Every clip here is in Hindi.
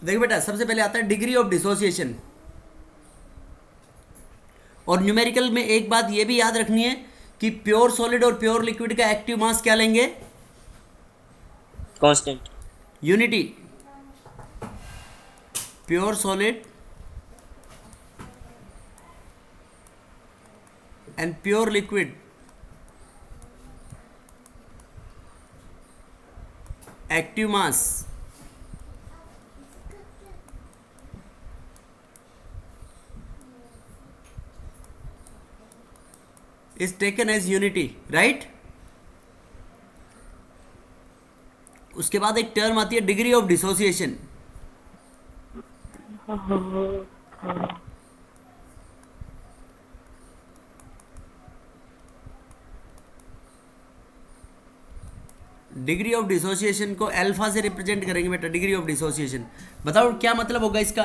देखो बेटा, सबसे पहले आता है डिग्री ऑफ डिसोसिएशन। और न्यूमेरिकल में एक बात ये भी याद रखनी है कि प्योर सॉलिड और प्योर लिक्विड का एक्टिव मास क्या लेंगे? Constant. Unity. Pure solid and pure liquid active mass is taken as unity, right. उसके बाद एक टर्म आती है degree of dissociation. Degree of dissociation को अल्फा से रिप्रेजेंट करेंगे बेटा, डिग्री ऑफ डिसोसिएशन। बताओ क्या मतलब होगा इसका?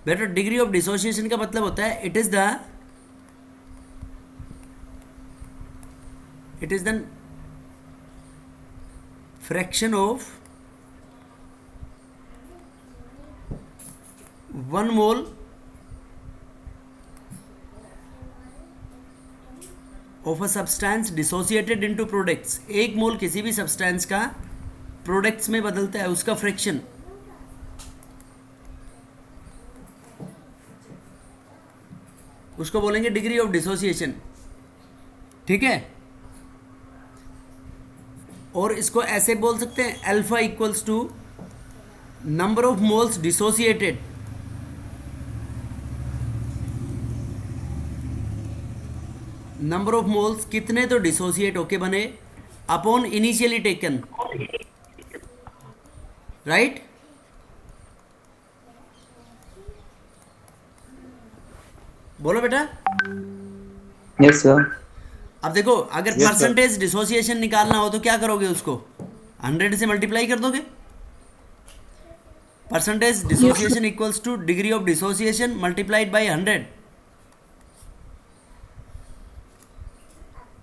बेटा डिग्री ऑफ डिसोसिएशन का मतलब होता है it is the fraction of 1 mole of a substance dissociated into products. एक मोल किसी भी सब्सटेंस का प्रोडक्ट्स में बदलता है, उसका फ्रैक्शन। उसको बोलेंगे डिग्री ऑफ डिसोसिएशन, ठीक है। और इसको ऐसे बोल सकते हैं, alpha equals to number of moles dissociated number of moles कितने तो डिसोसिएट होके बने अपॉन इनिशियली टेकन, राइट। बोलो बेटा। Yes sir. अब देखो, अगर Yes, sir. परसेंटेज डिसोसिएशन निकालना हो तो क्या करोगे? उसको 100 से मल्टीप्लाई कर दोगे। Percentage dissociation equals two degree of dissociation multiplied by 100,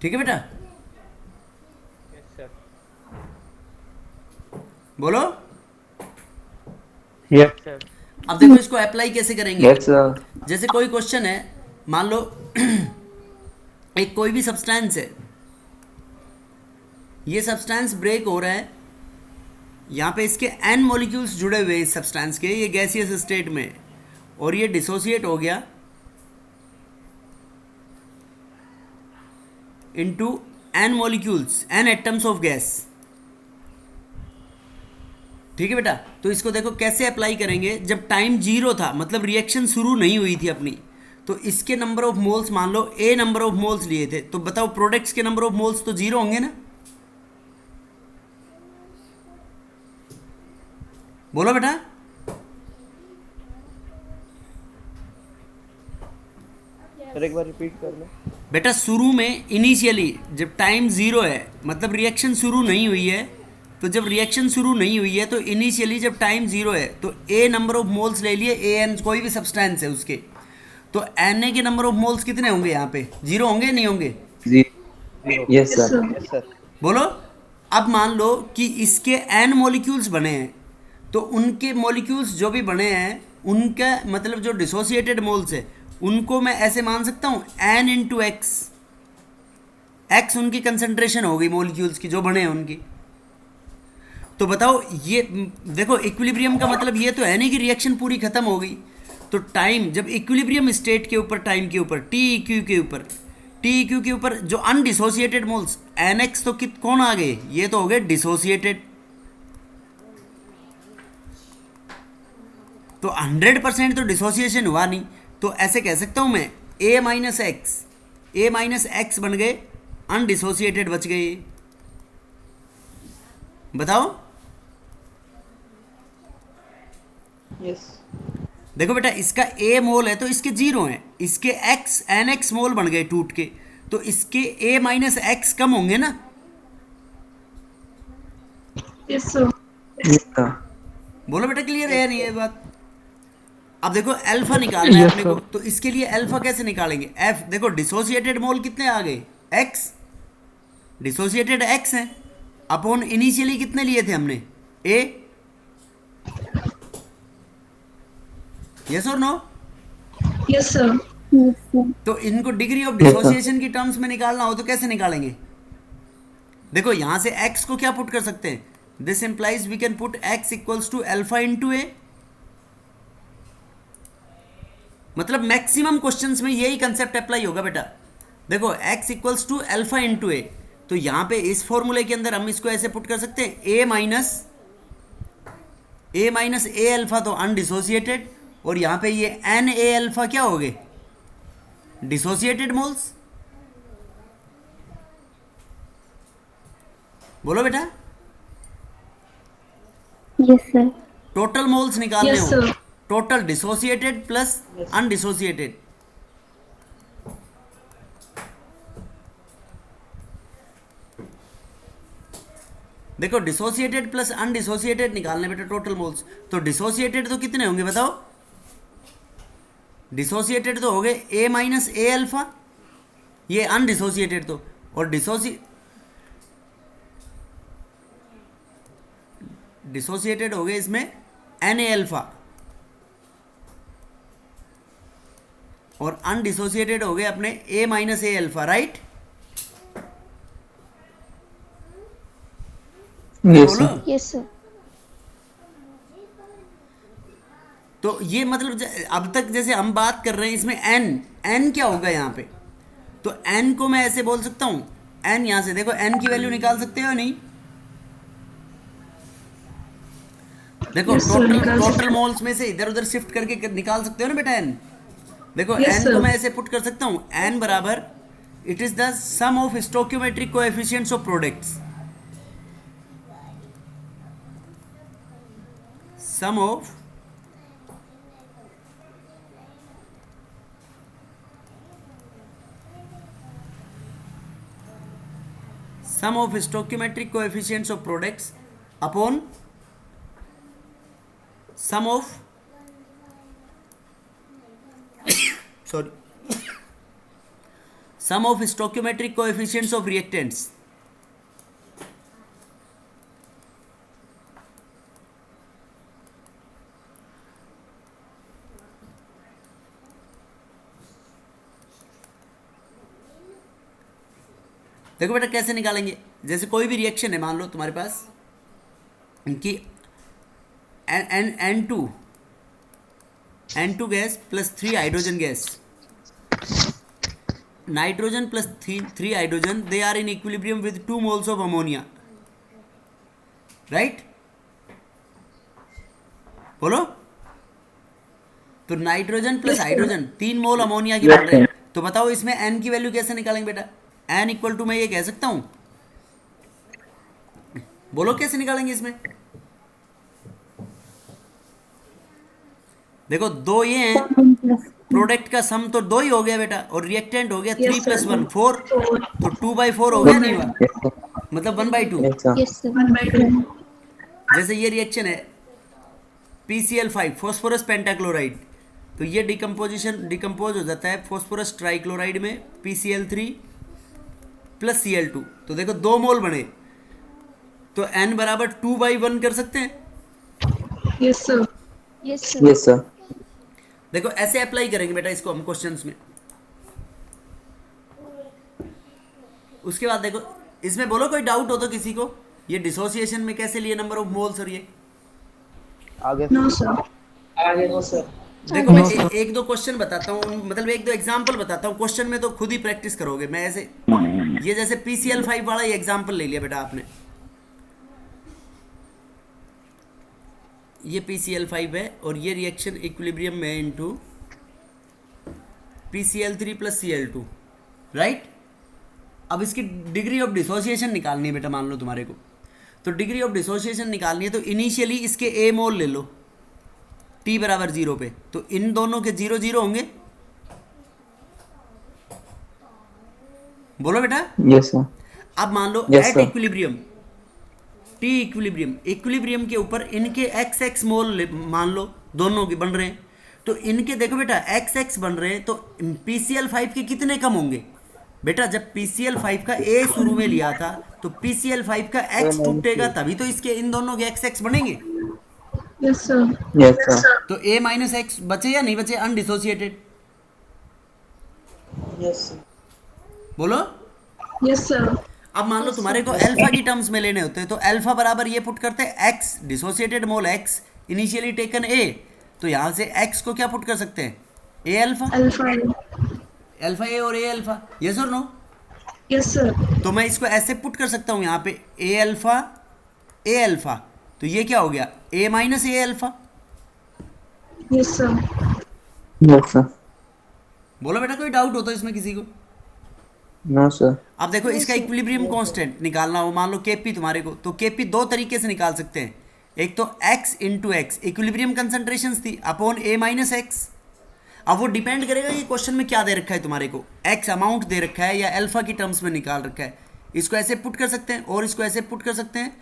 ठीक है बेटा। बोलो। Yes sir. अब देखो इसको अप्लाई कैसे करेंगे। Yes sir. जैसे कोई क्वेश्चन है, मान लो एक कोई भी सब्सटेंस है, ये सब्सटेंस ब्रेक हो रहा है, यहाँ पे इसके एन मॉलिक्यूल्स जुड़े हुए हैं इस सब्सटेंस के, ये गैसियस स्टेट में, और ये डिसोसिएट हो गया into N molecules, N atoms of gas, ठीक है बेटा। तो इसको देखो कैसे अप्लाई करेंगे। जब टाइम 0 था, मतलब रिएक्शन शुरू नहीं हुई थी अपनी, तो इसके नंबर ऑफ मोल्स मान लो ए नंबर ऑफ मोल्स लिए थे, तो बताओ प्रोडक्ट्स के नंबर ऑफ मोल्स तो 0 होंगे ना। बोलो बेटा। सर एक बार रिपीट कर लो। बेटा शुरू में इनिशियली जब टाइम 0 है, मतलब रिएक्शन शुरू नहीं हुई है, तो जब रिएक्शन शुरू नहीं हुई है तो इनिशियली जब टाइम 0 है तो ए नंबर ऑफ मोल्स ले लिए, ए एन कोई भी सब्सटेंस है उसके, तो एन ए के नंबर ऑफ मोल्स कितने होंगे? यहाँ पे 0 होंगे नहीं होंगे? जी। Yes sir. Yes sir. बोलो। अब मान लो कि इसके एन मॉलिक्यूल्स बने हैं, तो उनके मॉलिक्यूल्स जो भी बने हैं, उनका मतलब जो डिसोसिएटेड मोल्स है, उनको मैं ऐसे मान सकता हूँ एन इंटू एक्स। एक्स उनकी कंसंट्रेशन हो गई मॉलिक्यूल्स की जो बने हैं उनकी। तो बताओ, ये देखो इक्विलिब्रियम का मतलब ये तो है नहीं कि रिएक्शन पूरी खत्म हो गई। तो टाइम जब इक्विलिब्रियम स्टेट के ऊपर, टाइम के ऊपर, टी क्यू के ऊपर, टी क्यू के ऊपर जो अनडिसोसिएटेड मोल्स एन एक्स, तो कित कौन आ गए? ये तो हो गए डिसोसिएटेड। तो 100% तो डिसोसिएशन हुआ नहीं, तो ऐसे कह सकता हूं मैं ए माइनस एक्स बन गए, अनडिसोसिएटेड बच गए। बताओ। यस। देखो बेटा, इसका ए मोल है तो इसके 0 हैं, इसके एक्स एन एक्स मोल बन गए टूट के, तो इसके ए माइनस एक्स कम होंगे ना। Yes sir. बोलो बेटा, क्लियर है या नहीं ये बात? अब देखो अल्फा निकालना है Yes, अपने sir. को, तो इसके लिए अल्फा कैसे निकालेंगे? एफ। देखो डिसोसिएटेड मोल कितने आ गए? एक्स। डिसोसिएटेड एक्स हैं, अपॉन इनिशियली कितने लिए थे हमने, ए, यस और no? Yes, sir. Yes, sir. तो इनको degree of Yes, sir. Dissociation की टर्म्स में निकालना हो तो कैसे निकालेंगे? देखो यहां से x को क्या पुट कर सकते हैं, this implies we can put x equals to alpha into a. मतलब मैक्सिमम क्वेश्चंस में यही कंसेप्ट अप्लाई होगा बेटा। देखो x equals to alpha into a, तो यहां पे इस फॉर्मूले के अंदर हम इसको ऐसे पुट कर सकते हैं, a माइनस ए अल्फा तो अनडिसोसिएटेड, और यहां पे ये एन ए अल्फा क्या हो गए, डिसोसिएटेड मोल्स। बोलो बेटा, Yes, sir. टोटल मोल्स निकालने Yes, हो, sir. Total dissociated plus undissociated. देखो डिसोसिएटेड प्लस अनडिसोसिएटेड निकालने बेटा टोटल मोल्स, तो डिसोसिएटेड तो कितने होंगे बताओ, डिसोसिएटेड तो हो गए ए माइनस ए अल्फा, ये अनडिसोसिएटेड तो, और डिसोसिएटेड हो गए इसमें एन ए अल्फा, और अनडिसोसिएटेड हो गए अपने ए माइनस ए अल्फा, राइट? Yes, बोलो। sir. Yes, sir. तो ये मतलब अब तक जैसे हम बात कर रहे हैं इसमें एन क्या होगा यहाँ पे, तो एन को मैं ऐसे बोल सकता हूँ, एन यहाँ से देखो एन की वैल्यू निकाल सकते हो नहीं? देखो Yes, sir, टोटल निकाल सकते टोटल मोल्स में से इधर उधर शिफ्ट करके निकाल सकते हो ना बेटा एन। देखो Yes, एन sir. को मैं ऐसे पुट कर सकता हूँ, एन बराबर it is the sum of stoichiometric coefficients of products, sum of sum of stoichiometric coefficients of products upon sum of sorry sum of stoichiometric coefficients of reactants। देखो बेटा कैसे निकालेंगे, जैसे कोई भी रिएक्शन है, मान लो तुम्हारे पास कि N2 gas plus 3 hydrogen gas, nitrogen plus 3 hydrogen, they are in equilibrium with 2 moles of ammonia, right? बोलो, तो nitrogen plus hydrogen 3 mole ammonia की बन रहे हैं, तो बताओ इसमें N की वैल्यू कैसे निकालेंगे बेटा? N इक्वल टू मैं ये कह सकता हूं, बोलो कैसे निकालेंगे इसमें? देखो दो ये हैं, प्रोडक्ट का सम तो 2 ही हो गया बेटा, और रिएक्टेंट हो गया 3 Yes, प्लस sir. 1 4, तो 2/4 हो गया नहीं हुआ, Yes, sir. मतलब 1/2। Yes, sir. Yes, sir. 1/2. जैसे ये रिएक्शन है PCl5 फॉस्फोरस पेंटाक्लोराइड, तो ये डिकम्पोज हो जाता है फॉस्फोरस ट्राइक्लोराइड में PCl3 प्लस Cl2, तो देखो 2 मोल बने, तो N बराबर 2/1 कर सकते हैं। Yes, sir. Yes, sir. Yes, sir. देखो ऐसे अप्लाई करेंगे बेटा इसको हम क्वेश्चंस में। उसके बाद देखो इसमें बोलो कोई डाउट हो तो किसी को, ये डिसोसिएशन में कैसे लिए नंबर ऑफ मोल्स, और ये आगे No, sir. आगे नो सर। देखो मैं एक दो क्वेश्चन बताता हूँ, मतलब एक दो एग्जांपल बताता हूँ, क्वेश्चन में तो खुद ही प्रैक्टिस करोगे। मैं ऐसे ये जैसे PCl5 वाला ये एग्जांपल ले लिया बेटा आपने, ये PCl5 है और ये रिएक्शन इक्विलिब्रियम में into PCl3 plus Cl2, right? अब इसकी डिग्री ऑफ डिसोसिएशन निकालनी है बेटा, मान लो तुम्हारे को, तो डिग्री ऑफ डिसोसिएशन निकालनी है, तो इनिशियली इसके ए मोल ले लो T बराबर 0 पे, तो इन दोनों के 0 0 होंगे। बोलो बेटा। Yes, sir. अब मान लो Yes, at sir. Equilibrium, T equilibrium के ऊपर इनके XX मोल मान लो दोनों के बन रहे हैं, तो इनके देखो बेटा XX बन रहे हैं, तो PCl5 के कितने कम होंगे? बेटा जब PCl5 का A शुरू में लिया था तो PCl5 का X टूटेगा तभी तो इसके इन दोनों के XX बनेंगे। Yes, sir. Yes, sir. तो A माइनस एक्स बचे या नहीं बचे अनडिसोसिएटेड? Yes, sir. बोलो। Yes, sir. अब मान लो तुम्हारे को अल्फा की टर्म्स में लेने होते हैं तो अल्फा बराबर ये पुट करते हैं x dissociated mole x initially taken a, तो यहाँ से एक्स को क्या पुट कर सकते हैं ए अल्फा, Alpha. अल्फा ए और ए अल्फा, यस और नो? Yes, sir. तो मैं इसको ऐसे पुट कर सकता हूँ यहाँ पे ए अल्फा, तो ये क्या हो गया ए माइनस ए alpha. Yes, sir. Yes, sir. बोलो बेटा कोई डाउट हो तो इसमें किसी को? No, sir. अब देखो इसका इक्विलिब्रियम कांस्टेंट निकालना हो, मान लो केपी तुम्हारे को, तो केपी दो तरीके से निकाल सकते हैं। एक तो x into x equilibrium concentration थी अपॉन a माइनस एक्स। अब वो डिपेंड करेगा ये क्वेश्चन में क्या दे रखा है तुम्हारे को, x अमाउंट दे रखा है या अल्फा की टर्म्स में निकाल रखा है। इसको ऐसे पुट कर सकते हैं और इसको ऐसे पुट कर सकते हैं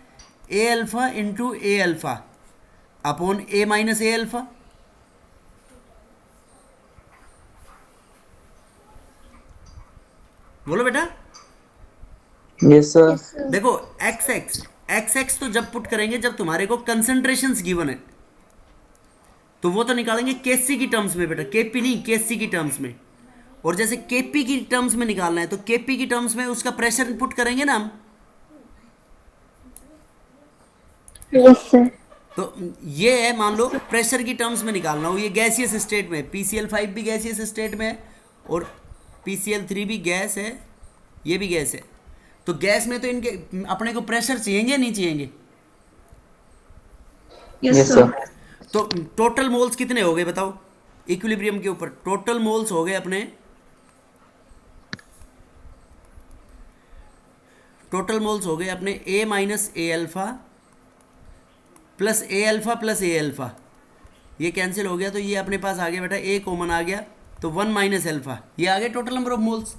a alpha into A alpha upon a minus A alpha. बोलो बेटा। Yes, sir. देखो एक्स तो जब पुट करेंगे जब तुम्हारे को कंसंट्रेशंस गिवन है, तो वो तो निकालेंगे केसी की टर्म्स में बेटा, केपी नहीं केसी की टर्म्स में। और जैसे केपी की टर्म्स में निकालना है तो केपी की टर्म्स में उसका प्रेशर पुट करेंगे ना हम। Yes, sir. तो ये है मान लो प्रेशर की टर्म्स में निकालना हो, ये गैसियस स्टेट में, PCl5 भी गैसियस स्टेट में है और PCl3 भी गैस है, ये भी गैस है। तो गैस में तो इनके अपने को प्रेशर चाहिए नहीं चाहिए? Yes, Yes, sir. sir. तो टोटल मोल्स कितने हो गए बताओ इक्विलिब्रियम के ऊपर? टोटल मोल्स हो गए अपने, टोटल मोल्स हो गए अपने A minus A alpha plus A alpha plus A alpha, ये कैंसिल हो गया तो ये अपने पास आ गया बेटा A कॉमन आ गया तो 1 माइनस अल्फा, ये आ गया टोटल नंबर ऑफ मोल्स,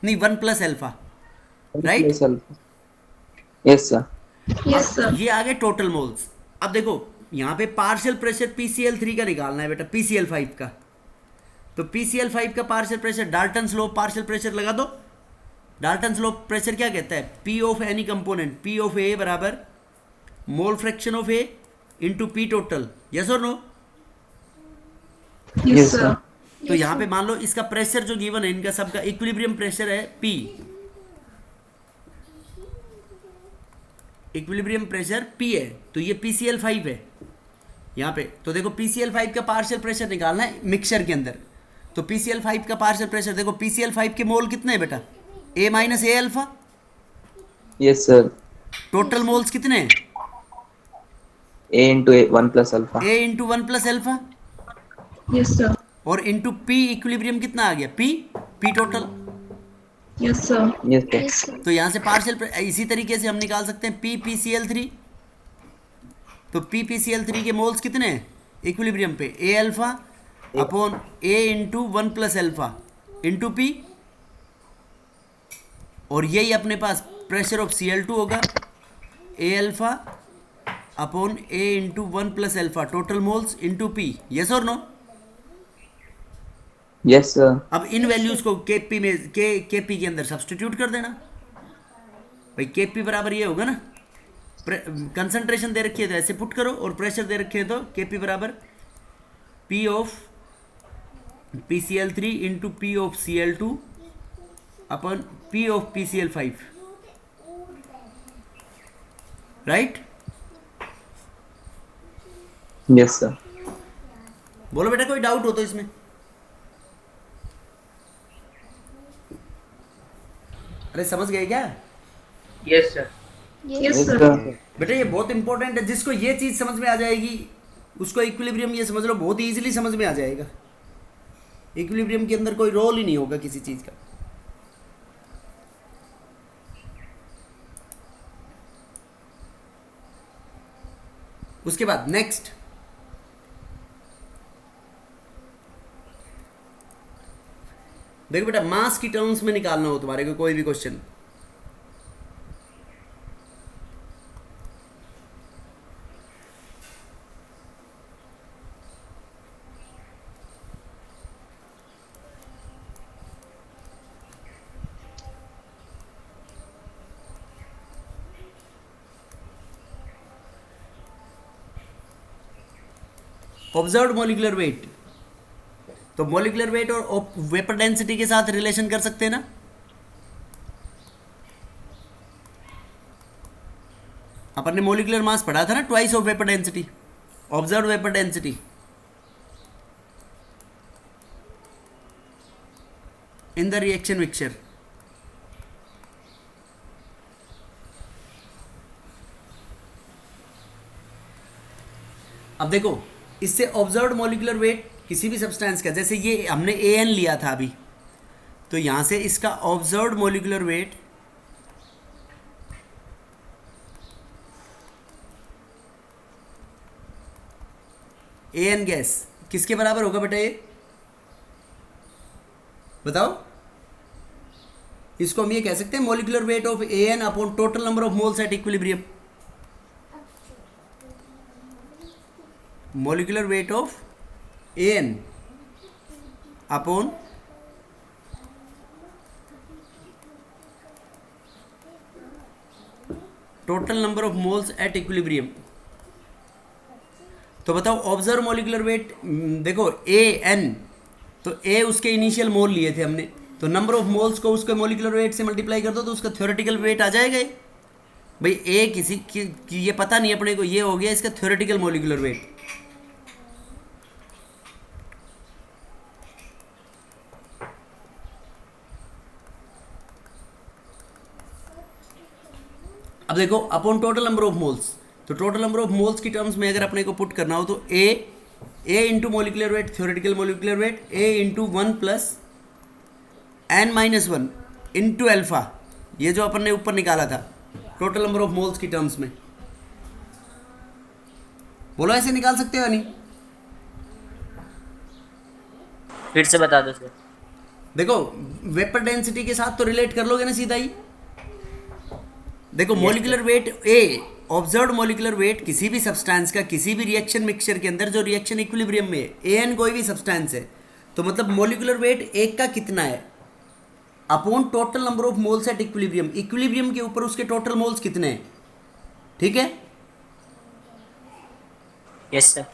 नहीं 1 plus alpha, right? Yes, sir. Yes, sir. Yes, sir. ये आ गए टोटल मोल्स। अब देखो यहाँ पे पार्शियल प्रेशर PCl3 का निकालना है बेटा PCl5 का, तो PCl5 का partial pressure Dalton's law partial pressure लगा दो। डाल्टन्स लॉ प्रेशर क्या कहता है? P of any component, P of A बराबर mole fraction of A into P total, yes और no? Yes, Yes, sir. sir. तो यहाँ पे मान लो इसका प्रेशर जो गिवन है इनका सबका इक्विलिब्रियम प्रेशर है P, इक्विलिब्रियम प्रेशर P है, तो ये PCl5 है यहाँ पे। तो देखो PCl5 का पार्शियल प्रेशर निकालना है मिक्सचर के अंदर, तो PCl5 का पार्शियल प्रेशर देखो PCl5 के मोल कितने हैं बेटा A minus A alpha, Yes, sir. Total moles कितने हैं A into A, 1 plus alpha. A into 1 plus alpha Yes, sir. और इंटू P इक्विलिब्रियम कितना आ गया P total. Yes, sir. Yes, sir. Yes, sir. तो यहाँ से पार्शियल इसी तरीके से हम निकाल सकते हैं PPCl3, तो PPCl3 के मोल्स कितने हैं इक्विलिब्रियम पे A alpha upon A into 1 plus alpha into P, और यही अपने पास प्रेशर ऑफ Cl2 होगा A alpha upon A into 1 plus alpha total moles into P, yes और नो? Yes, sir. अब इन वैल्यूज को केपी में केपी के अंदर सब्सटीट्यूट कर देना भाई, केपी बराबर ये होगा ना, कंसंट्रेशन दे रखी है तो ऐसे पुट करो और प्रेशर दे रखे हैं तो केपी बराबर P of PCl3 into P of Cl2 upon P of PCl5, right? Yes, sir. बोलो बेटा कोई डाउट हो तो इसमें? अरे समझ गए क्या? Yes, sir. Yes, Yes, sir. sir. बेटा ये बहुत इंपॉर्टेंट है, जिसको ये चीज़ समझ में आ जाएगी उसको इक्विलिब्रियम ये समझ लो बहुत इजीली समझ में आ जाएगा। इक्विलिब्रियम के अंदर कोई रोल ही नहीं होगा किसी चीज़ का। उसके बाद नेक्स्ट देखो बेटा, मास की टर्म्स में निकालना हो तुम्हारे को कोई भी क्वेश्चन, ऑब्जर्व्ड मॉलिक्यूलर वेट, तो मॉलिक्यूलर वेट और वेपर डेंसिटी के साथ रिलेशन कर सकते हैं ना। अपन ने मॉलिक्यूलर मास पढ़ा था ना, twice of vapour density, observed vapour density in the reaction mixture. अब देखो, इससे ऑब्जर्व्ड मॉलिक्यूलर वेट किसी भी सब्सटेंस का, जैसे ये हमने AN लिया था अभी, तो यहां से इसका observed molecular weight AN gas किसके बराबर होगा बेटा? ये बताओ। इसको हम ये कह सकते हैं molecular weight of AN upon total number of moles at equilibrium. Molecular weight of AN upon total number of moles at equilibrium. तो बताओ ऑब्जर्व मॉलिक्यूलर वेट, देखो AN, तो A उसके इनिशियल मोल लिए थे हमने, तो नंबर ऑफ मोल्स को उसके मॉलिक्यूलर वेट से मल्टीप्लाई कर दो तो उसका थ्योरेटिकल वेट आ जाएगा। भाई A किसी की ये पता नहीं अपने को, ये हो गया इसका थ्योरेटिकल मॉलिक्यूलर वेट। अब देखो upon total number of moles, तो टोटल नंबर ऑफ मोल्स की टर्म्स में अगर अपने को पुट करना हो तो A into molecular weight, theoretical molecular weight, A into 1 plus n-1 into alpha, ये जो अपन ने ऊपर निकाला था टोटल नंबर ऑफ मोल्स की टर्म्स में। बोलो ऐसे निकाल सकते हो या नहीं? फिर से बता दो सर। देखो वेपर डेंसिटी के साथ तो रिलेट कर लोगे ना सीधा ही। देखो molecular weight A, observed molecular weight किसी भी सब्सटेंस का किसी भी रिएक्शन मिक्सचर के अंदर जो रिएक्शन इक्विलिब्रियम में है, AN कोई भी सब्सटेंस है, तो मतलब मॉलिक्यूलर वेट एक का कितना है upon total number of moles at equilibrium. Equilibrium के ऊपर उसके टोटल मोल्स कितने हैं, ठीक है? Yes sir.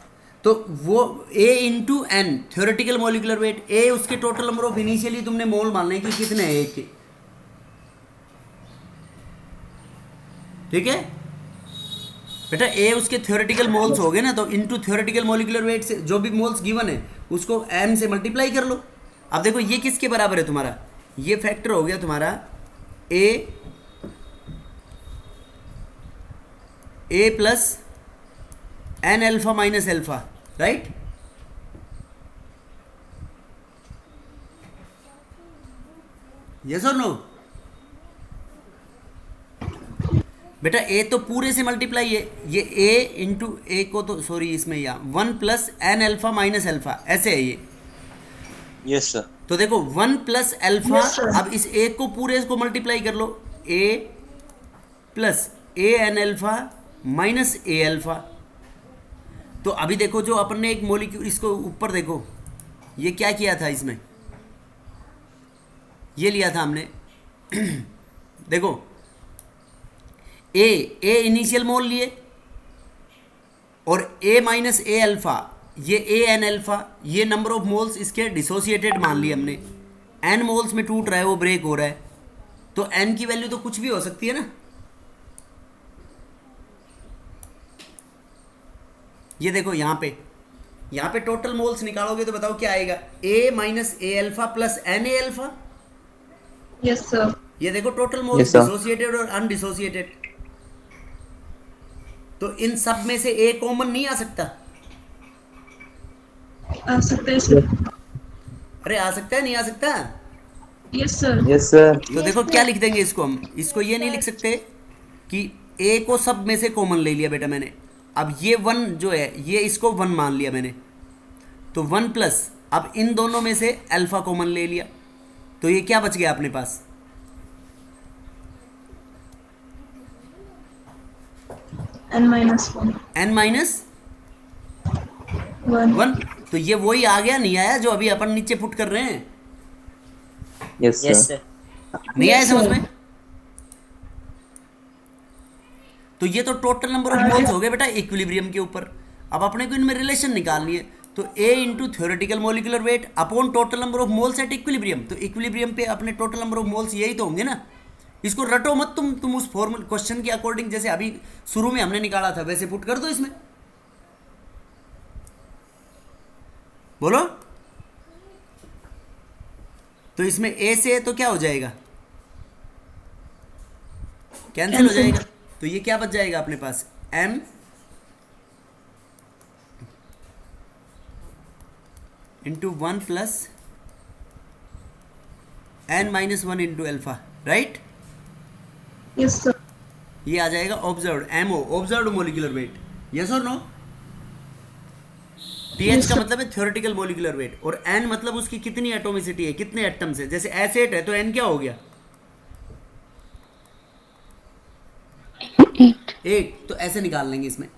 तो वो A into N theoretical molecular weight, A उसके टोटल नंबर ऑफ इनिशियली तुमने मोल मानने कि कितने हैं एक के, ठीक है बेटा? A उसके थ्योरेटिकल मोल्स हो गए ना, तो इंटू थ्योरेटिकल मॉलिक्यूलर वेट से जो भी मोल्स गिवन है उसको M से मल्टीप्लाई कर लो। अब देखो ये किसके बराबर है तुम्हारा, ये फैक्टर हो गया तुम्हारा A plus N alpha minus alpha, right? Yes और नो? बेटा A तो पूरे से मल्टीप्लाई है, ये A इंटू A को तो सॉरी इसमें या 1 plus N alpha minus alpha ऐसे है ये। Yes sir. तो देखो 1 प्लस अल्फा, Yes, sir. अब इस A को पूरे को मल्टीप्लाई कर लो, A plus AN alpha minus A alpha. तो अभी देखो जो अपन ने एक मॉलिक्यूल, इसको ऊपर देखो, ये क्या किया था इसमें, ये लिया था हमने देखो A इनिशियल मोल लिए और A माइनस A अल्फा, ये AN अल्फा, ये नंबर ऑफ मोल्स इसके डिसोसिएटेड मान लिए हमने। N मोल्स में टूट रहा है, वो ब्रेक हो रहा है, तो N की वैल्यू तो कुछ भी हो सकती है ना। ये देखो यहाँ पे टोटल मोल्स निकालोगे तो बताओ क्या आएगा, A minus A alpha plus NA alpha. Yes, sir. ये देखो total moles Yes, sir. Dissociated और अनडिसोसिएटेड, तो इन सब में से A कॉमन नहीं आ सकता? आ सकता है सर। अरे आ सकता है, नहीं आ सकता? Yes, sir. Yes sir. तो देखो क्या लिख देंगे इसको हम, इसको ये नहीं लिख सकते कि A को सब में से कॉमन ले लिया बेटा मैंने, अब ये 1 जो है ये इसको 1 मान लिया मैंने, तो 1 प्लस अब इन दोनों में से अल्फा कॉमन ले लिया, तो ये क्या बच गया अपने पास, N minus 1. N minus 1. 1। तो ये वही आ गया, नहीं आया जो अभी अपन नीचे पुट कर रहे हैं? Yes yes sir. सर। नहीं आया Yes, समझ sir. में? तो ये तो टोटल नंबर ऑफ मोल्स हो गए बेटा इक्विलिब्रियम के ऊपर। अब अपने को इनमें रिलेशन निकालनी है, तो A into theoretical molecular weight upon total number of moles at equilibrium, तो इक्विलिब्रियम पे अपने टोटल नंबर ऑफ मोल्स यही तो होंगे ना। इसको रटो मत तुम उस फॉर्मल क्वेश्चन के अकॉर्डिंग जैसे अभी शुरू में हमने निकाला था वैसे पुट कर दो इसमें। बोलो, तो इसमें A से तो क्या हो जाएगा, कैंसिल हो जाएगा, तो ये क्या बच जाएगा अपने पास M into 1 plus n minus 1 into alpha, right. Yes, sir. ये आ जाएगा observed MO, observed molecular weight, yes और नो। TH का मतलब है थ्योरेटिकल मोलिकुलर वेट, और N मतलब उसकी कितनी एटोमिसिटी है, कितने एटम्स है। जैसे S8 है तो N क्या हो गया, 8, तो ऐसे निकाल लेंगे इसमें।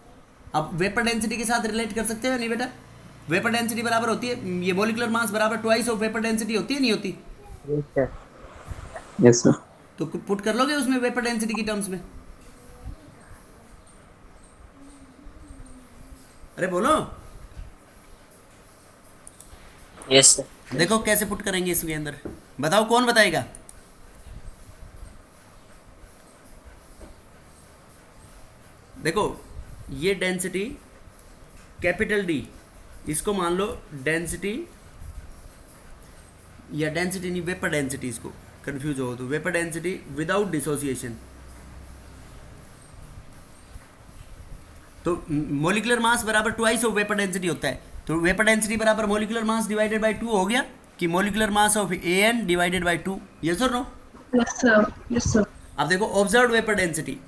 अब वेपर डेंसिटी के साथ रिलेट कर सकते हैं नहीं बेटा, वेपर डेंसिटी बराबर होती है, ये मोलिकुलर मास बराबर ट्वाइस ऑफ वेपर डेंसिटी होती है नहीं होती, Yes, sir. तो पुट कर लोगे उसमें वेपर डेंसिटी की टर्म्स में। अरे बोलो, यस सर। देखो कैसे पुट करेंगे इसके अंदर, बताओ कौन बताएगा। देखो ये डेंसिटी कैपिटल D, इसको मान लो डेंसिटी, या डेंसिटी नहीं वेपर डेंसिटी, इसको कंफ्यूज हो तो वेपर डेंसिटी विदाउट डिसोसिएशन। तो मोलिकुलर मास बराबर ट्वाइस ऑफ वेपर डेंसिटी होता है, तो वेपर डेंसिटी बराबर मोलिकुलर मास डिवाइडेड बाय 2 हो गया, कि molecular mass of AN divided by 2, yes और no. Yes, sir. Yes, sir. अब देखो observed vapour density,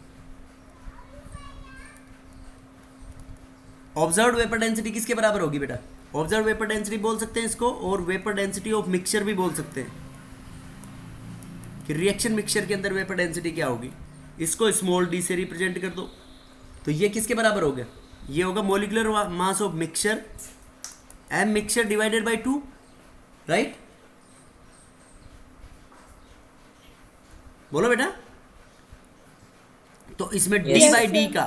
observed vapour density किसके बराबर होगी बेटा, ऑब्जर्व वेपर डेंसिटी बोल सकते हैं इसको, और वेपर डेंसिटी ऑफ मिक्सचर भी बोल सकते हैं, कि रिएक्शन मिक्सचर के अंदर वेपर डेंसिटी क्या होगी। इसको स्मॉल d से रिप्रेजेंट कर दो, तो ये किसके बराबर हो गया, ये होगा molecular mass of mixture M mixture divided by 2, right. बोलो बेटा, तो इसमें d Yes, बाई डी का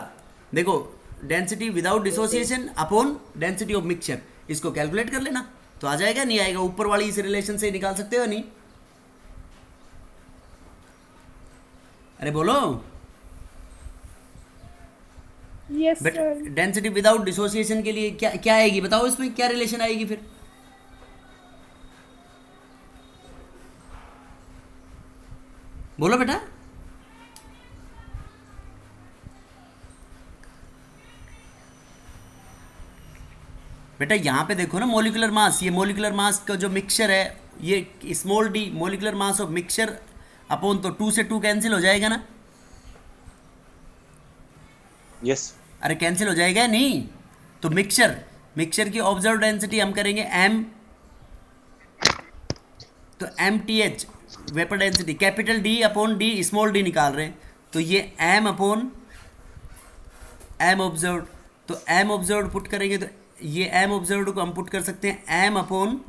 देखो density without dissociation upon density of mixture, इसको कैलकुलेट कर लेना तो आ जाएगा, नहीं आएगा ऊपर वाली इस रिलेशन से निकाल सकते हो नहीं। अरे बोलो, Yes, but sir. Density without dissociation के लिए क्या क्या आएगी, बताओ इसमें क्या रिलेशन आएगी फिर। बोलो बेटा, बेटा यहाँ पे देखो ना मोलिकुलर मास, ये मोलिकुलर मास का जो मिक्सचर है, ये small d molecular mass of mixture upon, तो 2 से 2 कैंसिल हो जाएगा ना। Yes. अरे कैंसिल हो जाएगा नहीं, तो मिक्सचर की ऑब्जर्व डेंसिटी हम करेंगे M, तो MTH vapour density capital D upon D small d निकाल रहे हैं, तो ये M अपॉन M ऑब्जर्व, तो M ऑब्जर्व पुट करेंगे तो ये M ऑब्जर्व को हम पुट कर सकते हैं M upon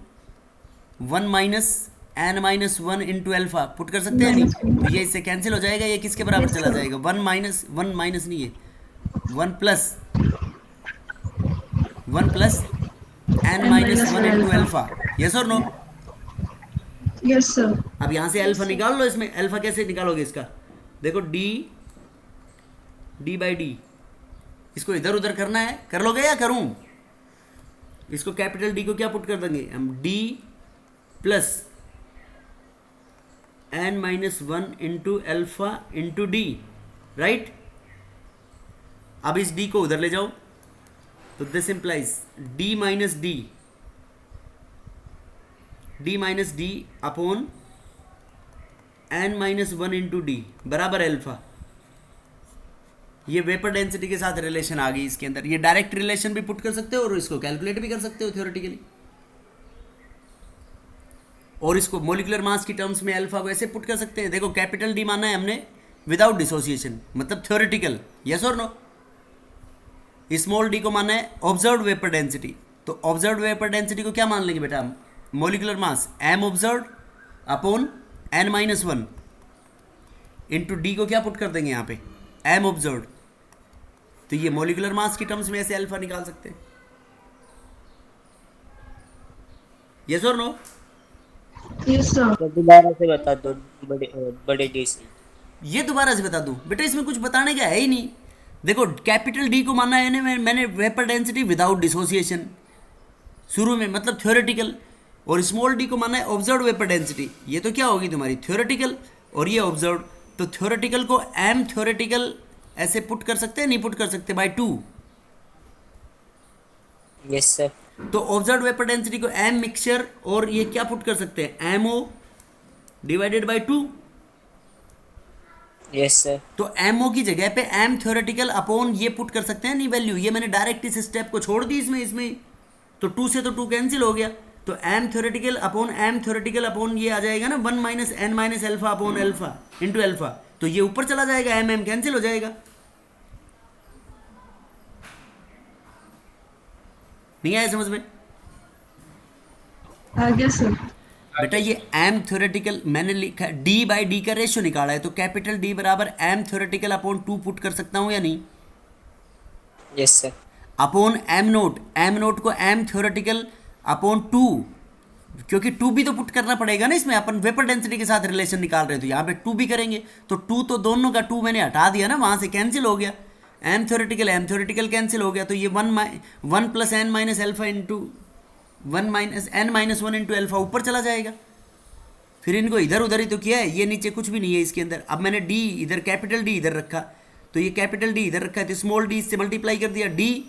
1 minus N minus 1 into alpha, put कर सकते हैं नहीं, तो ये इससे कैंसिल हो जाएगा, ये किसके बराबर चला जाएगा, 1 माइनस नहीं है 1 plus N minus 1 into alpha, yes और नो। Yes, sir. अब यहाँ से अल्फा निकाल लो, इसमें अल्फा कैसे निकालोगे इसका, देखो d बाई डी, इसको इधर उधर करना है, कर लोगे या करूँ, इसको कैपिटल D को क्या पुट कर देंगे हम, d plus N minus 1 into alpha into D, right. अब इस d को उधर ले जाओ, तो this implies d minus D upon N minus 1 into D बराबर अल्फा। ये वेपर डेंसिटी के साथ रिलेशन आ गई इसके अंदर, ये डायरेक्ट रिलेशन भी पुट कर सकते हो और इसको कैलकुलेट भी कर सकते हो थ्योरेटिकली, और इसको मोलिकुलर मास की टर्म्स में अल्फा को ऐसे पुट कर सकते हैं। देखो कैपिटल D माना है हमने विदाउट डिसोसिएशन, मतलब थ्योरेटिकल, यस और नो। स्मॉल d को माना है ऑब्जर्व्ड वेपर डेंसिटी, तो ऑब्जर्व्ड वेपर डेंसिटी को क्या मान लेंगे बेटा हम, molecular mass M observed upon N minus 1 into D को क्या पुट कर देंगे यहाँ पे M ऑब्जर्व्ड, तो ये मॉलिकुलर मास की टर्म्स में ऐसे अल्फा निकाल सकते हैं। यस और नो? Yes, sir. तो दोबारा से बता दो बड़े बड़े डी से। ये दोबारा से बता दूं बेटा, इसमें कुछ बताने का है ही नहीं। देखो कैपिटल डी को माना है मैंने वेपर डेंसिटी विदाउट डिसोसिएशन शुरू में, मतलब थ्योरेटिकल, और स्मॉल डी को माना है ऑब्जर्व वेपर डेंसिटी। ये तो क्या होगी तुम्हारी थ्योरेटिकल और ये ऑब्जर्व। तो थ्योरेटिकल को एम थ्योरेटिकल ऐसे पुट कर सकते हैं, नहीं पुट कर सकते, बाय 2। Yes sir. तो ऑब्जर्व वेपर डेंसिटी को एम मिक्सचर और ये क्या पुट कर सकते हैं, MO divided by 2। Yes sir. तो एमओ की जगह पे एम थ्योरेटिकल अपॉन ये पुट कर सकते हैं, नहीं वैल्यू, ये मैंने डायरेक्ट इस स्टेप को छोड़ दी इसमें तो 2 से तो 2 कैंसिल हो गया। तो एम थ्योरेटिकल अपॉन ये आ जाएगा ना 1 minus N minus alpha upon alpha into alpha. तो ये ऊपर चला जाएगा, एम एम कैंसिल हो जाएगा। नहीं आया समझ में? Yes, sir. बेटा ये एम थ्योरेटिकल मैंने लिखा, डी बाई डी का रेशियो निकाला है, तो कैपिटल डी बराबर एम थ्योरेटिकल अपॉन 2 पुट कर सकता हूं या नहीं? Yes sir. Upon M not को एम थ्योरेटिकल अपॉन 2, क्योंकि 2 भी तो पुट करना पड़ेगा ना इसमें, अपन वेपर डेंसिटी के साथ रिलेशन निकाल रहे हैं तो यहाँ पे 2 भी करेंगे। तो 2 तो दोनों का 2 मैंने हटा दिया ना, वहाँ से कैंसिल हो गया, एम थ्योरेटिकल कैंसिल हो गया। तो ये 1 plus n minus alpha into 1 minus N minus 1 into alpha ऊपर चला जाएगा। फिर इनको इधर उधर ही तो किया है, ये नीचे कुछ भी नहीं है इसके अंदर। अब मैंने डी इधर, कैपिटल डी इधर रखा, तो ये कैपिटल डी इधर रखा है, तो स्मॉल डी से मल्टीप्लाई कर दिया, डी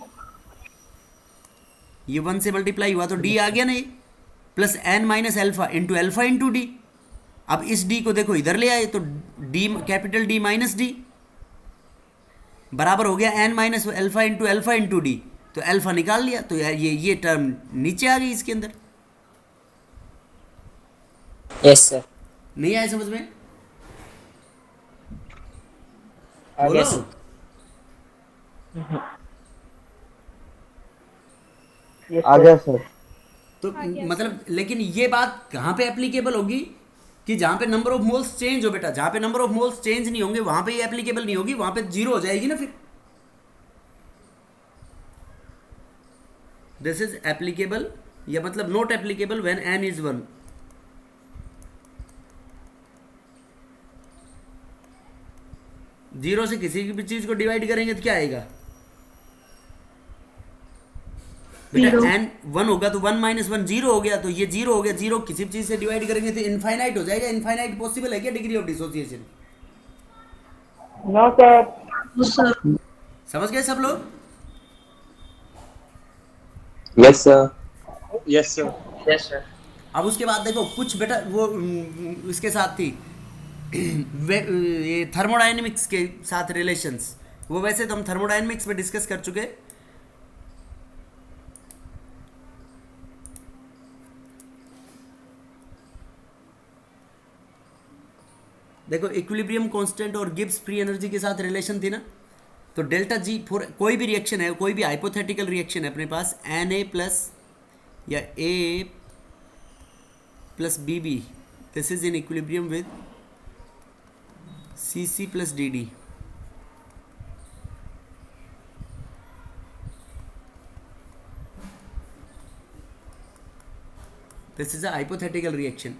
ये 1 से मल्टीप्लाई हुआ तो डी आ गया ना, ये plus n minus alpha into D. अब इस डी को देखो इधर ले आए, तो D capital D minus D बराबर हो गया n minus alpha into D. तो एल्फा निकाल लिया, तो यार ये टर्म नीचे आ गई इसके अंदर। Yes sir. नहीं आया समझ में? आ बोलो। गया सर। आ गया सर। तो मतलब लेकिन ये बात कहाँ पे एप्लीकेबल होगी कि जहाँ पे नंबर ऑफ मोल्स चेंज हो बेटा, जहाँ पे नंबर ऑफ मोल्स चेंज नहीं होंगे वहाँ पे ये एप्लीकेबल नहीं होगी, वहाँ पे 0 हो जाएगी ना। फिर दिस इज एप्लीकेबल या मतलब not applicable when n is 1। Zero से किसी भी चीज को डिवाइड करेंगे तो क्या आएगा बेटा, Zero. n 1 होगा तो 1 माइनस 1 0 हो गया, तो ये 0 हो गया। 0 किसी भी चीज से डिवाइड करेंगे तो इनफाइनाइट हो जाएगा। इनफाइनाइट पॉसिबल है क्या degree of dissociation? No sir. No, sir. समझ गए सब लोग? Yes, sir. Yes, sir. Yes sir. अब उसके बाद देखो कुछ बेटा वो इसके साथ थी ये थर्मोडायनेमिक्स के साथ रिलेशंस, वो वैसे तो हम थर्मोडायनेमिक्स में डिस्कस कर चुके। देखो इक्विलिब्रियम कांस्टेंट और गिब्स फ्री एनर्जी के साथ रिलेशन थी ना, तो डेल्टा जी फॉर कोई भी रिएक्शन है, कोई भी हाइपोथेटिकल रिएक्शन है अपने पास, एन ए प्लस या a plus b B, this is in equilibrium with c C plus d D. This is a hypothetical reaction.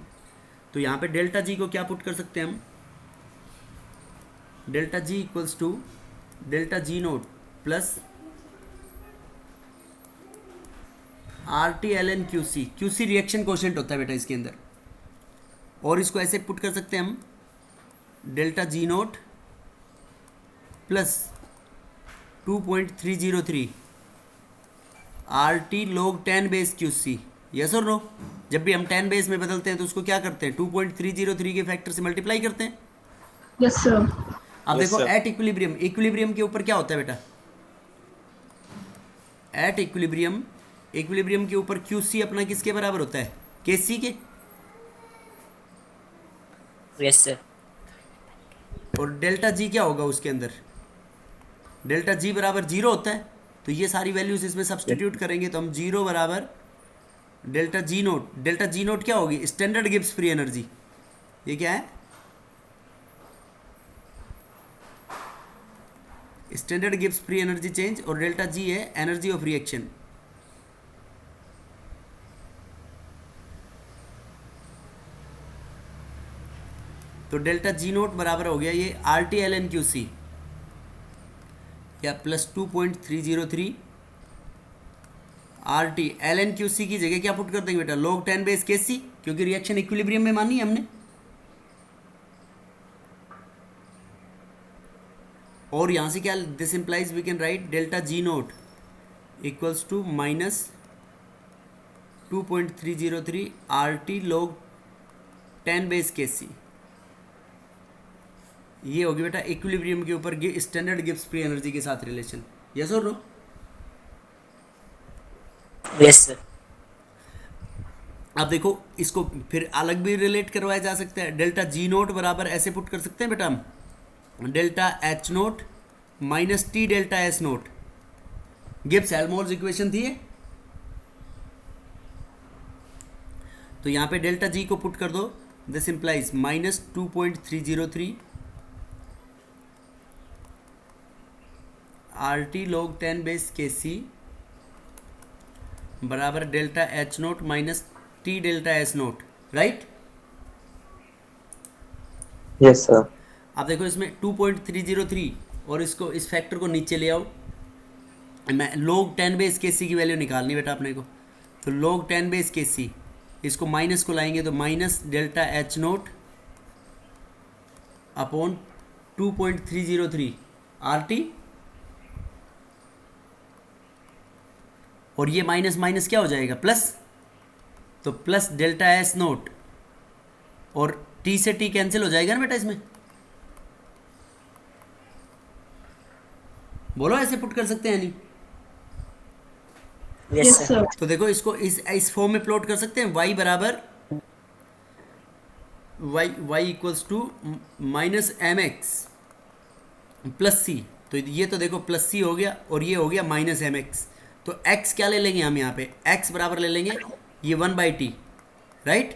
तो यहाँ पे डेल्टा जी को क्या पुट कर सकते हैं हम, delta G equals to delta G not plus R T L N Q C. Q C reaction quotient होता है बेटा इसके अंदर, और इसको ऐसे पुट कर सकते हैं हम, delta G not plus 2.303 R T log 10 base Q C. Yes और नो? जब भी हम 10 बेस में बदलते हैं तो उसको क्या करते हैं, 2.303 के फैक्टर से मल्टीप्लाई करते हैं। Yes, sir. अब Yes, देखो sir. एट इक्विलिब्रियम, इक्विलिब्रियम के ऊपर क्या होता है बेटा, एट इक्विलिब्रियम, इक्विलिब्रियम के ऊपर क्यू सी अपना किसके बराबर होता है, के सी के। Yes sir. और डेल्टा जी क्या होगा उसके अंदर, डेल्टा जी बराबर 0 होता है। तो ये सारी वैल्यूज इसमें सब्सटीट्यूट करेंगे तो हम 0 बराबर डेल्टा जी नोट क्या होगी, स्टैंडर्ड गिब्स फ्री एनर्जी। ये क्या है, standard gives free energy change और डेल्टा जी है एनर्जी ऑफ रिएक्शन। तो डेल्टा जी नोट बराबर हो गया ये R T L N Q C या plus 2.303 R T L N Q C की जगह क्या पुट कर देंगे बेटा, log 10 बेस के सी, क्योंकि रिएक्शन इक्विलिब्रियम में मानी है हमने। और यहां से क्या, this implies we can write delta G not equals to minus 2.303 R T log 10 base K C. ये होगी बेटा इक्विलिब्रियम के ऊपर स्टैंडर्ड गिब्स फ्री एनर्जी के साथ रिलेशन। यस और नो? Yes sir. अब देखो इसको फिर अलग भी रिलेट करवाया जा सकता है। डेल्टा जी नोट बराबर ऐसे पुट कर सकते हैं बेटा हम, delta H note minus T delta S note. Gibbs Helmholtz equation थी ये। तो यहाँ पे डेल्टा जी को पुट कर दो, this implies minus 2.303 R T log 10 base K सी बराबर delta H note minus T delta S note, right? Yes, sir. आप देखो इसमें 2.303 और इसको इस फैक्टर को नीचे ले आओ। मैं log 10 बेस के सी की वैल्यू निकालनी बेटा अपने को। तो log 10 बेस के सी, इसको माइनस को लाएंगे तो minus delta H note upon 2.303 R T, और ये माइनस माइनस क्या हो जाएगा, प्लस। तो प्लस डेल्टा एस नोट, और टी से टी कैंसिल हो जाएगा ना बेटा इसमें। बोलो ऐसे पुट कर सकते हैं नहीं? Yes Yes, sir. sir. तो देखो इसको इस फॉर्म में प्लॉट कर सकते हैं। y बराबर y equals to minus m x plus c. तो ये तो देखो प्लस सी हो गया और ये हो गया माइनस एम एक्स। तो x क्या ले लेंगे हम यहाँ पे, x बराबर ले लेंगे ये 1/t, राइट?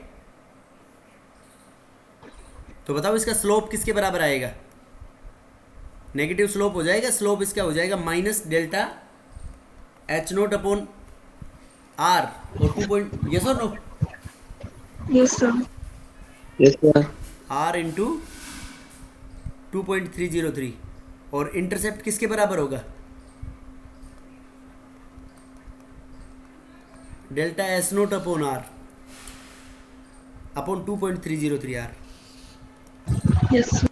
तो बताओ इसका स्लोप किसके बराबर आएगा, नेगेटिव स्लोप हो जाएगा। स्लोप इसका हो जाएगा minus delta H note upon R और 2. यस और no? Yes, sir. Yes, sir. R into 2.303 और इंटरसेप्ट किसके बराबर होगा, delta S not upon R upon 2.303 R. Yes, sir.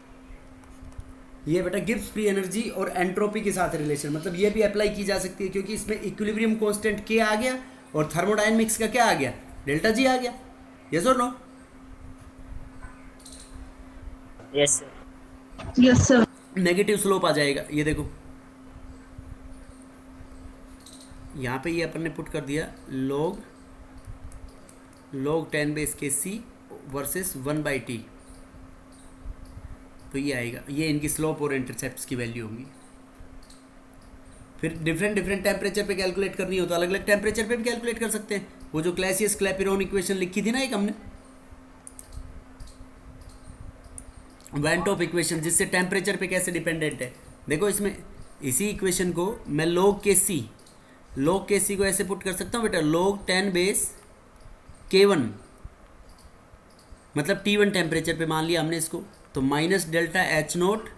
ये बेटा गिब्स फ्री एनर्जी और एंट्रोपी के साथ रिलेशन, मतलब ये भी अप्लाई की जा सकती है, क्योंकि इसमें इक्विलिब्रियम कांस्टेंट के आ गया और थर्मोडायनेमिक्स का क्या आ गया, डेल्टा जी आ गया। यस और no? Yes sir. Yes, sir. Negative slope आ जाएगा। ये देखो यहाँ पे ये अपन ने पुट कर दिया log 10 बेस के सी वर्सेस 1/t। तो ये आएगा, ये इनकी स्लोप और इंटरसेप्ट्स की वैल्यू होंगी। फिर डिफरेंट टेम्परेचर पे कैलकुलेट करनी हो तो अलग अलग टेम्परेचर पे भी कैलकुलेट कर सकते हैं। वो जो क्लैसियस क्लैपिरोन इक्वेशन लिखी थी ना एक हमने, वैन टॉप इक्वेशन, जिससे टेम्परेचर पे कैसे डिपेंडेंट है। देखो इसमें इसी इक्वेशन को मैं log के सी को ऐसे पुट कर सकता हूँ बेटा, log 10 बेस K1, मतलब T1 टेम्परेचर पे मान लिया हमने इसको। तो minus delta H note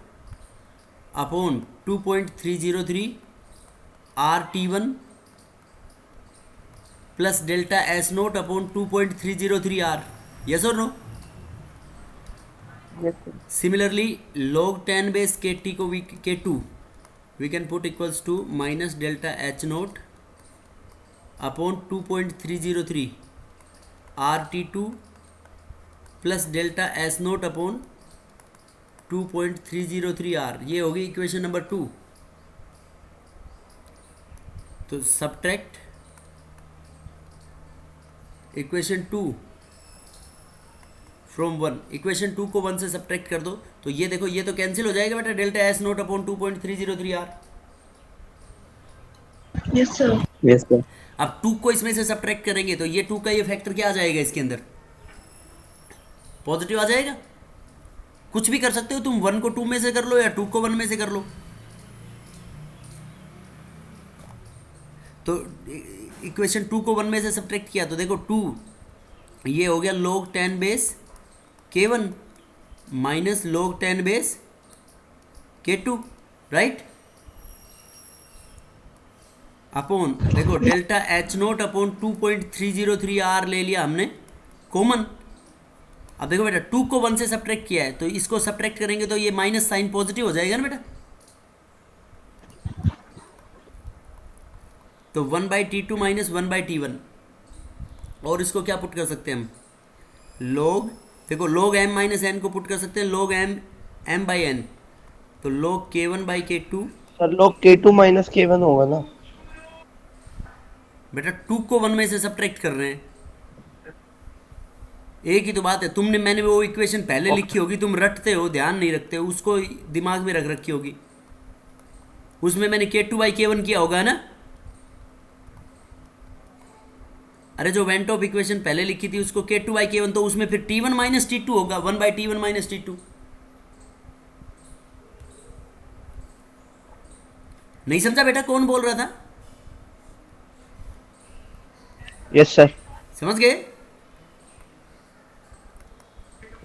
upon 2.303 R T1 plus delta S not upon 2.303 R. Yes और no? Yes, sir. Similarly, log 10 base Kt को K2 we can put equals to minus delta H naught upon 2.303 RT2 plus delta S naught upon 2.303 R। ये होगी इक्वेशन नंबर 2। तो सब्ट्रैक्ट इक्वेशन 2 फ्रॉम 1, इक्वेशन 2 को 1 से सब्ट्रैक्ट कर दो तो ये देखो ये तो कैंसिल हो जाएगा बेटा, delta S not upon 2.303 R. Yes, sir. Yes, sir. अब 2 को इसमें से सब्ट्रैक्ट करेंगे तो ये 2 का ये फैक्टर क्या आ जाएगा, इसके अंदर पॉजिटिव आ जाएगा। कुछ भी कर सकते हो तुम, 1 को 2 में से कर लो या 2 को 1 में से कर लो। तो इक्वेशन 2 को 1 में से सब्ट्रैक्ट किया तो देखो 2 ये हो गया log 10 base k1 minus log 10 base k2, right, upon देखो delta H note upon 2.303 R ले लिया हमने कॉमन। अब देखो बेटा 2 को 1 से सब्ट्रैक्ट किया है तो इसको सब्ट्रैक्ट करेंगे तो ये माइनस साइन पॉजिटिव हो जाएगा ना बेटा। तो 1/T2 माइनस 1/T1 और इसको क्या पुट कर सकते हैं हम, log देखो log m माइनस n को पुट कर सकते हैं log m बाई n, तो log k1 by k2। Sir लोग K2 माइनस K1 होगा ना। बेटा 2 को 1 में से सब्ट्रैक्ट कर रहे हैं, एक ही तो बात है। तुमने मैंने वो इक्वेशन पहले लिखी होगी, तुम रटते हो ध्यान नहीं रखते हो, उसको दिमाग में रख रखी होगी, उसमें मैंने k2 बाई k1 किया होगा ना। अरे जो वेंट ऑफ इक्वेशन पहले लिखी थी उसको k2 बाई k1, तो उसमें फिर t1 माइनस t2 होगा, 1/T1 माइनस t2। नहीं समझा बेटा कौन बोल रहा था? Yes sir. समझ गए?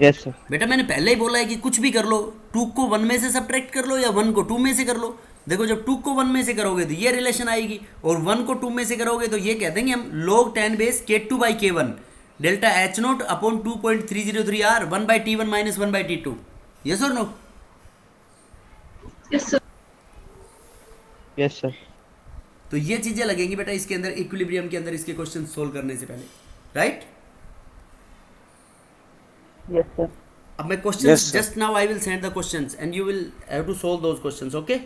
Yes sir. बेटा मैंने पहले ही बोला है कि कुछ भी कर लो, 2 को 1 में से सब्ट्रैक्ट कर लो या 1 को 2 में से कर लो। देखो जब 2 को 1 में से करोगे तो ये रिलेशन आएगी, और 1 को 2 में से करोगे तो ये कह देंगे हम log 10 base k2 by k1 delta H note upon 2.303 R 1/T1 minus 1/T2। Yes और no? Yes, sir. Yes sir. तो ये चीजें लगेंगी बेटा इसके अंदर, इक्विलिब्रियम के अंदर इसके क्वेश्चन सोल्व करने से पहले, राइट? Yes sir. अब मैं questions Yes, sir. Just now I will send the questions and you will have to solve those questions, okay?